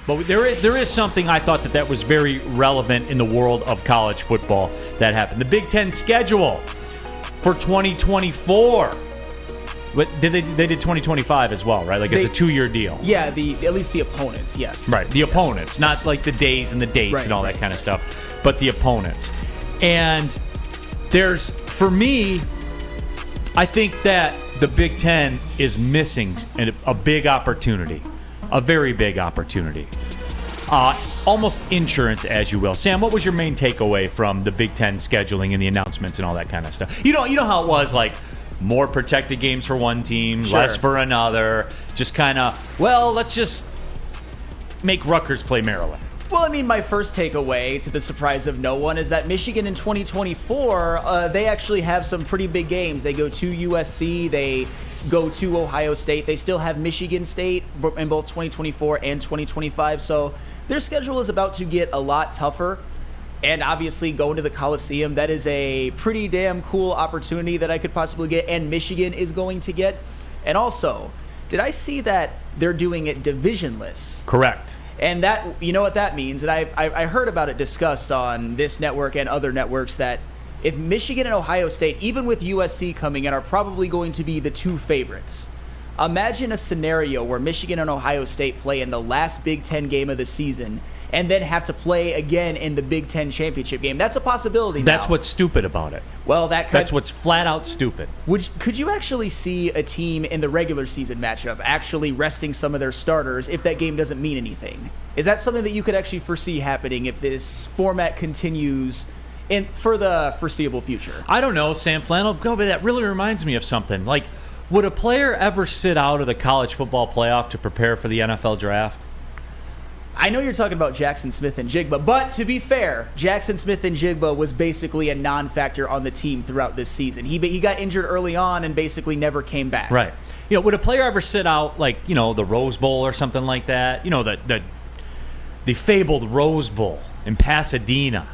But there is something I thought that was very relevant in the world of college football that happened. The Big Ten schedule for 2024. But they did 2025 as well, right? Like it's a 2-year deal. Yeah, at least the opponents, yes. Right, the opponents, not like the days and the dates and all that kind of stuff, but the opponents. And for me, I think that the Big Ten is missing a big opportunity, a very big opportunity. Almost insurance, as you will. Sam, what was your main takeaway from the Big Ten scheduling and the announcements and all that kind of stuff? You know how it was, like, more protected games for one team, less for another. Just kind of, let's just make Rutgers play Maryland. Well, I mean, my first takeaway, to the surprise of no one, is that Michigan in 2024, they actually have some pretty big games. They go to USC, they go to Ohio State. They still have Michigan State in both 2024 and 2025. So their schedule is about to get a lot tougher. And obviously going to the Coliseum, that is a pretty damn cool opportunity that I could possibly get, and Michigan is going to get. And also, did I see that they're doing it divisionless? Correct. And that, you know what that means? And I heard about it discussed on this network and other networks that if Michigan and Ohio State, even with USC coming in, are probably going to be the two favorites. Imagine a scenario where Michigan and Ohio State play in the last Big Ten game of the season and then have to play again in the Big Ten championship game. That's a possibility now. That's what's stupid about it. Well, that's what's flat out stupid. Could you actually see a team in the regular season matchup actually resting some of their starters if that game doesn't mean anything? Is that something that you could actually foresee happening if this format continues for the foreseeable future? I don't know, Sam Flannel. But that really reminds me of something. Like, would a player ever sit out of the college football playoff to prepare for the NFL draft? I know you're talking about Jackson Smith-Njigba, but to be fair, Jackson Smith-Njigba was basically a non-factor on the team throughout this season. He got injured early on and basically never came back. Right. Would a player ever sit out, like, the Rose Bowl or something like that? The fabled Rose Bowl in Pasadena.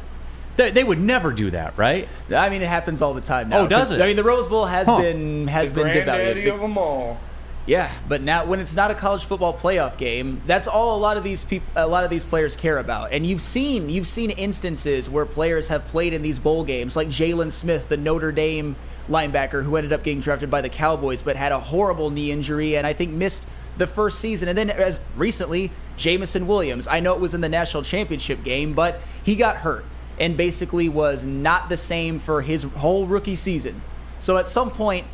They would never do that, right? I mean, it happens all the time now. Oh, does it? I mean, the Rose Bowl has been devalued. Granddaddy of them all. Yeah, but now when it's not a college football playoff game, that's all a lot of these players care about. And you've seen instances where players have played in these bowl games, like Jalen Smith, the Notre Dame linebacker who ended up getting drafted by the Cowboys, but had a horrible knee injury and I think missed the first season. And then as recently, Jamison Williams. I know it was in the national championship game, but he got hurt and basically was not the same for his whole rookie season. So at some point,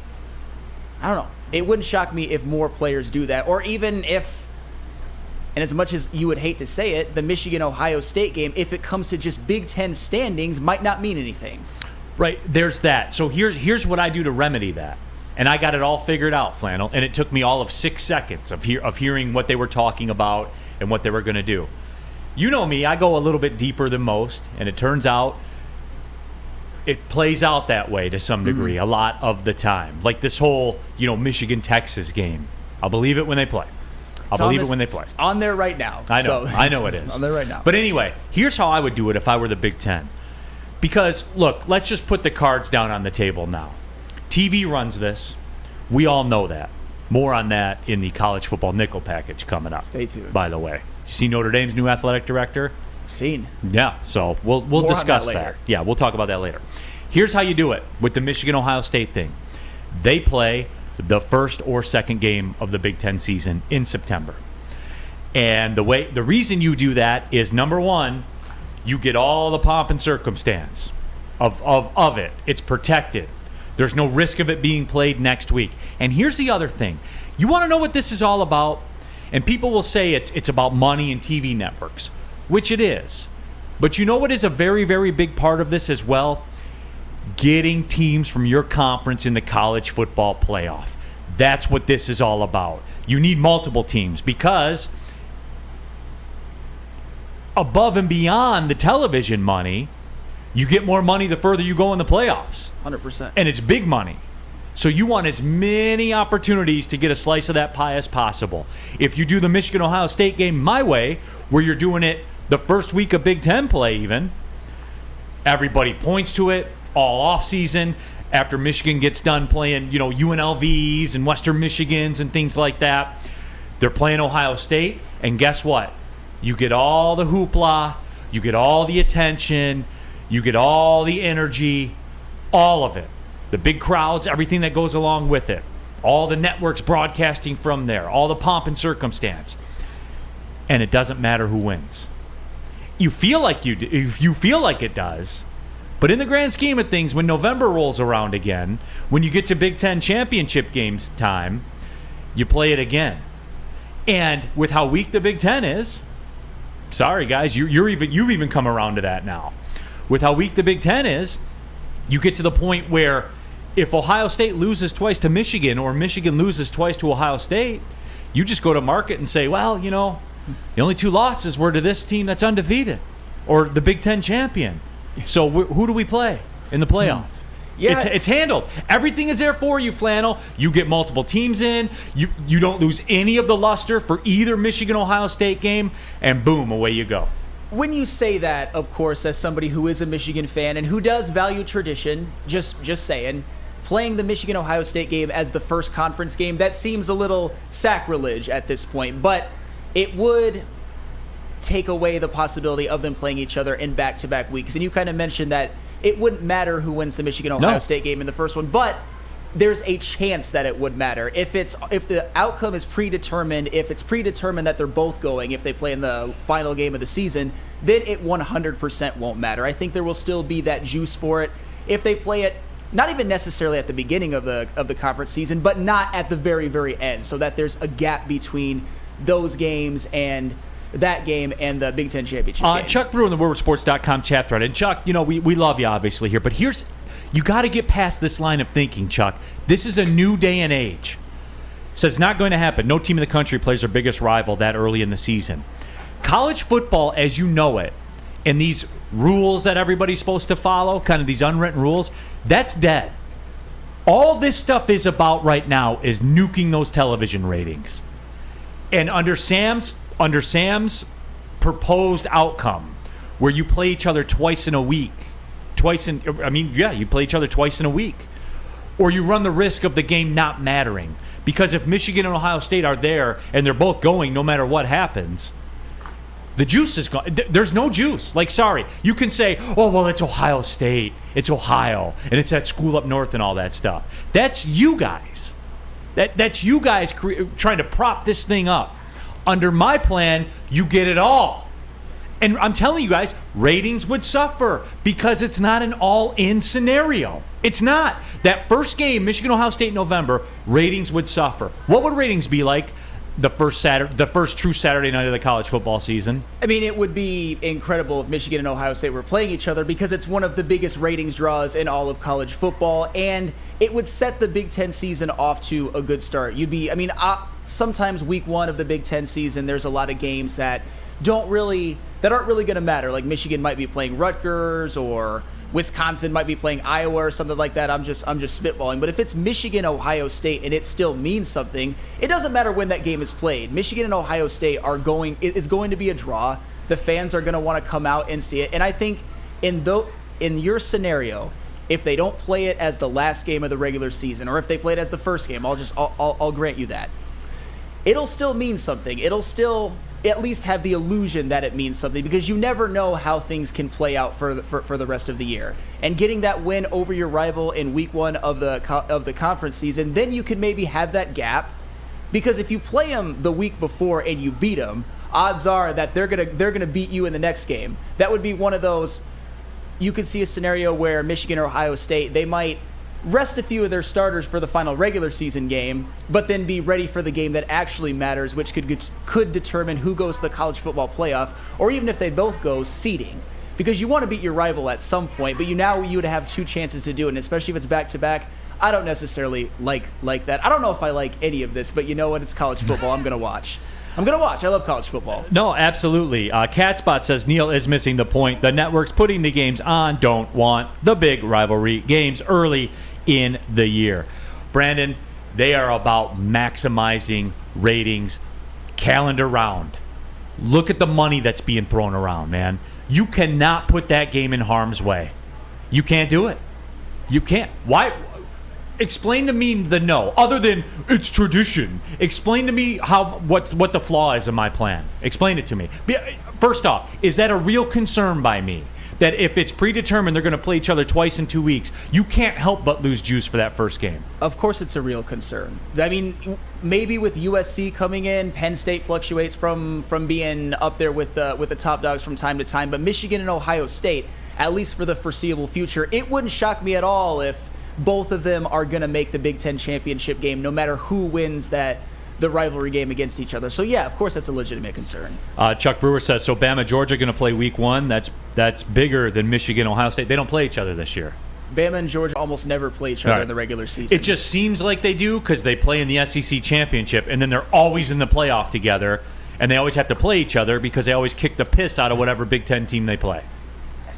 I don't know. It wouldn't shock me if more players do that, or even if, and as much as you would hate to say it, the Michigan-Ohio State game, if it comes to just Big Ten standings, might not mean anything. Right, there's that. So here's what I do to remedy that. And I got it all figured out, Flannel, and it took me all of 6 seconds of hearing what they were talking about and what they were going to do. You know me, I go a little bit deeper than most, and it turns out it plays out that way to some degree a lot of the time. Like this whole, Michigan-Texas game. I'll believe it when they play. It's on there right now. I know. I know it is. On there right now. But anyway, here's how I would do it if I were the Big Ten. Because, look, let's just put the cards down on the table now. TV runs this. We all know that. More on that in the college football nickel package coming up. Stay tuned. By the way. You see Notre Dame's new athletic director? Seen. Yeah, so we'll discuss that. Yeah, we'll talk about that later. Here's how you do it with the Michigan-Ohio State thing. They play the first or second game of the Big Ten season in September. And the reason you do that is, number one, you get all the pomp and circumstance of it. It's protected. There's no risk of it being played next week. And here's the other thing. You want to know what this is all about? And people will say it's about money and TV networks, which it is. But you know what is a very, very big part of this as well? Getting teams from your conference in the college football playoff. That's what this is all about. You need multiple teams because above and beyond the television money, you get more money the further you go in the playoffs. 100%. And it's big money. So you want as many opportunities to get a slice of that pie as possible. If you do the Michigan-Ohio State game my way, where you're doing it the first week of Big Ten play even, everybody points to it all off season after Michigan gets done playing, UNLVs and Western Michigans and things like that. They're playing Ohio State, and guess what? you get all the hoopla, you get all the attention, you get all the energy, all of it. The big crowds, everything that goes along with it. All the networks broadcasting from there, all the pomp and circumstance. And it doesn't matter who wins. You feel like you feel like it does, but in the grand scheme of things, when November rolls around again, when you get to Big Ten championship games time, you play it again. And with how weak the Big Ten is, sorry guys, you've even come around to that now. With how weak the Big Ten is, you get to the point where if Ohio State loses twice to Michigan or Michigan loses twice to Ohio State, you just go to market and say, well, you know, the only 2 losses were to this team that's undefeated or the Big Ten champion. So who do we play in the playoff? Yeah. It's handled. Everything is there for you, Flannel. You get multiple teams in. You don't lose any of the luster for either Michigan-Ohio State game, and boom, away you go. When you say that, of course, as somebody who is a Michigan fan and who does value tradition, just saying, playing the Michigan-Ohio State game as the first conference game, that seems a little sacrilege at this point. But it would take away the possibility of them playing each other in back-to-back weeks. And you kind of mentioned that it wouldn't matter who wins the Michigan-Ohio State game in the first one, but there's a chance that it would matter. If the outcome is predetermined, if it's predetermined that they're both going, if they play in the final game of the season, then it 100% won't matter. I think there will still be that juice for it. If they play it, not even necessarily at the beginning of the conference season, but not at the very, very end, so that there's a gap between those games and that game and the Big Ten championship game. Chuck Brew in the WoodwardSports.com chat thread. And Chuck, you know, we love you obviously here, but you got to get past this line of thinking, Chuck. This is a new day and age. Says not going to happen. No team in the country plays their biggest rival that early in the season. College football, as you know it, and these rules that everybody's supposed to follow, kind of these unwritten rules, that's dead. All this stuff is about right now is nuking those television ratings. And under Sam's proposed outcome, where you play each other twice in a week, you play each other twice in a week, or you run the risk of the game not mattering. Because if Michigan and Ohio State are there and they're both going no matter what happens, the juice is gone. There's no juice. Like, sorry. You can say, oh, well, it's Ohio State. It's Ohio. And it's that school up north and all that stuff. That's you guys. That's you guys trying to prop this thing up. Under my plan, you get it all. And I'm telling you guys, ratings would suffer because it's not an all-in scenario. It's not. That first game, Michigan-Ohio State in November, ratings would suffer. What would ratings be like the first true Saturday night of the college football season? I mean, it would be incredible if Michigan and Ohio State were playing each other because it's one of the biggest ratings draws in all of college football, and it would set the Big Ten season off to a good start. Sometimes week 1 of the Big Ten season, there's a lot of games that aren't really going to matter. Like Michigan might be playing Rutgers, or Wisconsin might be playing Iowa or something like that. I'm just spitballing. But if it's Michigan, Ohio State, and it still means something, it doesn't matter when that game is played. Michigan and Ohio State is going to be a draw. The fans are going to want to come out and see it. And I think in your scenario, if they don't play it as the last game of the regular season, or if they play it as the first game, I'll grant you that. It'll still mean something. It'll still at least have the illusion that it means something, because you never know how things can play out for the rest of the year. And getting that win over your rival in week 1 of the conference season, then you can maybe have that gap, because if you play them the week before and you beat them, odds are that they're gonna beat you in the next game. That would be one of those. You could see a scenario where Michigan or Ohio State, they might rest a few of their starters for the final regular season game, but then be ready for the game that actually matters, which could determine who goes to the college football playoff, or even if they both go, seeding. Because you want to beat your rival at some point, but you would have 2 chances to do it, and especially if it's back-to-back, I don't necessarily like that. I don't know if I like any of this, but you know what? It's college football. I'm going to watch. I love college football. No, absolutely. Catspot says Neal is missing the point. The networks putting the games on don't want the big rivalry games early in the year. Brandon, they are about maximizing ratings calendar round. Look at the money that's being thrown around, man. You cannot put that game in harm's way. You can't do it. You can't. Why? explain to me the no. Other than it's tradition. Explain to me what the flaw is in my plan. Explain it to me. First off, is that a real concern by me? That if it's predetermined they're going to play each other twice in 2 weeks, you can't help but lose juice for that first game. Of course it's a real concern. I mean, maybe with USC coming in, Penn State fluctuates from being up there with the top dogs from time to time, but Michigan and Ohio State, at least for the foreseeable future, it wouldn't shock me at all if both of them are going to make the Big Ten championship game, no matter who wins the rivalry game against each other. So yeah, of course that's a legitimate concern. Chuck Brewer says, so Bama, Georgia going to play week 1. That's bigger than Michigan, Ohio State. They don't play each other this year. Bama and Georgia almost never play each other in the regular season. It just seems like they do because they play in the SEC championship, and then they're always in the playoff together, and they always have to play each other because they always kick the piss out of whatever Big Ten team they play.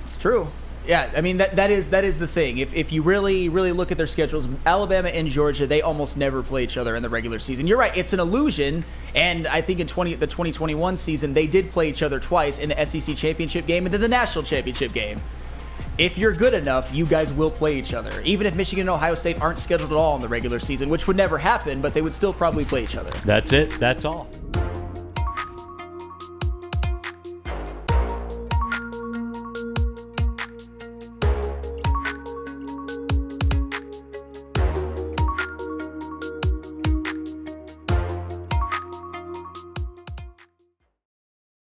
It's true. Yeah, I mean that is the thing. If you really look at their schedules, Alabama and Georgia, they almost never play each other in the regular season. You're right, it's an illusion, and I think in the 2021 season they did play each other twice in the SEC championship game and then the national championship game. If you're good enough, you guys will play each other. Even if Michigan and Ohio State aren't scheduled at all in the regular season, which would never happen, but they would still probably play each other. That's it. That's all.